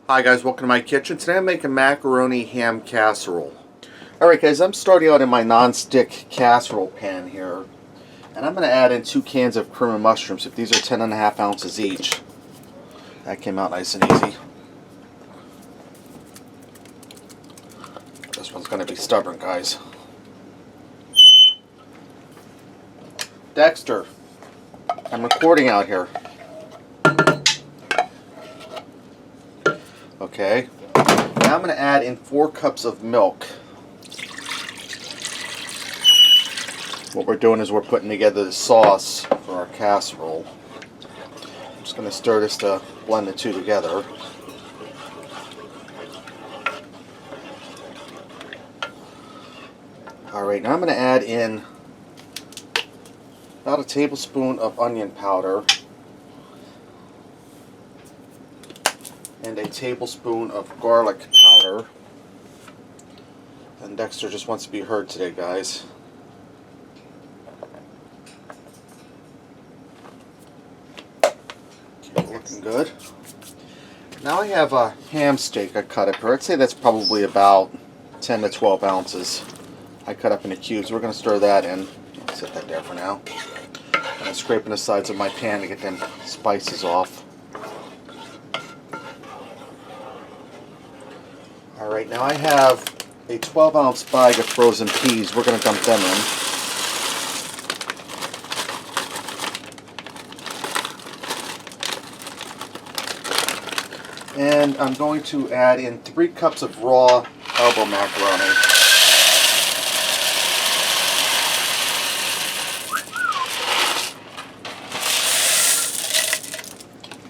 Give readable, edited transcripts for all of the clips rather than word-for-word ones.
Hi guys, welcome to my kitchen. Today I'm making macaroni ham casserole. Alright guys, I'm starting out in my non-stick casserole pan here. And I'm going to add in 2 cans of cream of mushrooms. If these are 10.5 ounces each. That came out nice and easy. This one's going to be stubborn, guys. Dexter, I'm recording out here. Okay, now I'm going to add in 4 cups of milk. What we're doing is we're putting together the sauce for our casserole. I'm just going to stir this to blend the two together. Alright, now I'm going to add in about a tablespoon of onion powder and a tablespoon of garlic powder. And Dexter just wants to be heard today, guys. Okay, looking good. Now I have a ham steak I cut up here. I'd say that's probably about 10 to 12 ounces. I cut up into cubes. We're going to stir that in. I'll set that there for now. And I'm scraping the sides of my pan to get them spices off. Alright, now I have a 12-ounce bag of frozen peas. We're going to dump them in. And I'm going to add in 3 cups of raw elbow macaroni.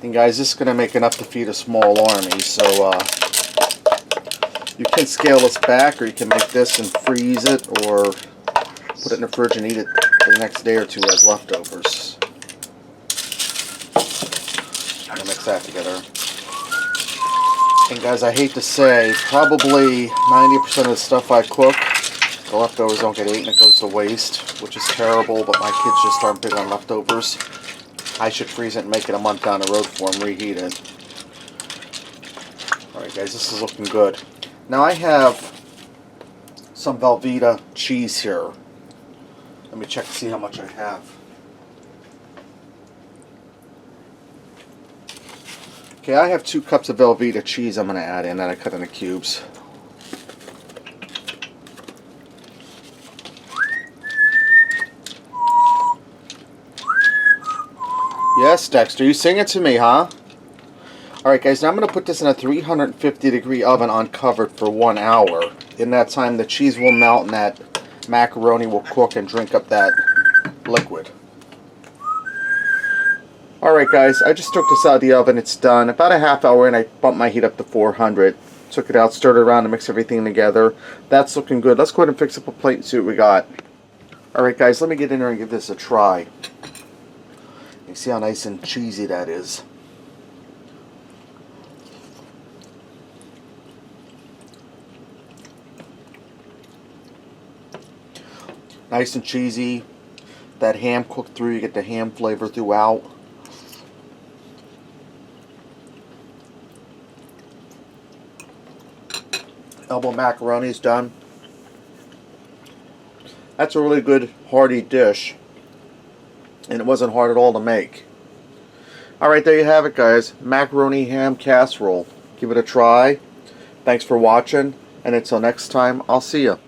And guys, this is going to make enough to feed a small army, so you can scale this back, or you can make this and freeze it, or put it in the fridge and eat it for the next day or two as leftovers. I'm going to mix that together. And guys, I hate to say, probably 90% of the stuff I cook, the leftovers don't get eaten, it goes to waste, which is terrible, but my kids just aren't big on leftovers. I should freeze it and make it a month down the road for them, reheat it. Alright guys, this is looking good. Now I have some Velveeta cheese here. Let me check to see how much I have. Okay, I have 2 cups of Velveeta cheese I'm going to add in that I cut into cubes. Yes, Dexter, you sing it to me, huh? Alright guys, now I'm going to put this in a 350-degree oven uncovered for 1 hour. In that time, the cheese will melt and that macaroni will cook and drink up that liquid. Alright guys, I just took this out of the oven. It's done. About a half hour in, I bumped my heat up to 400. Took it out, stirred it around to mix everything together. That's looking good. Let's go ahead and fix up a plate and see what we got. Alright guys, let me get in there and give this a try. You see how nice and cheesy that is. Nice and cheesy. That ham cooked through, you get the ham flavor throughout. Elbow macaroni is done. That's a really good hearty dish. And it wasn't hard at all to make. Alright, there you have it guys. Macaroni ham casserole. Give it a try. Thanks for watching. And until next time, I'll see you.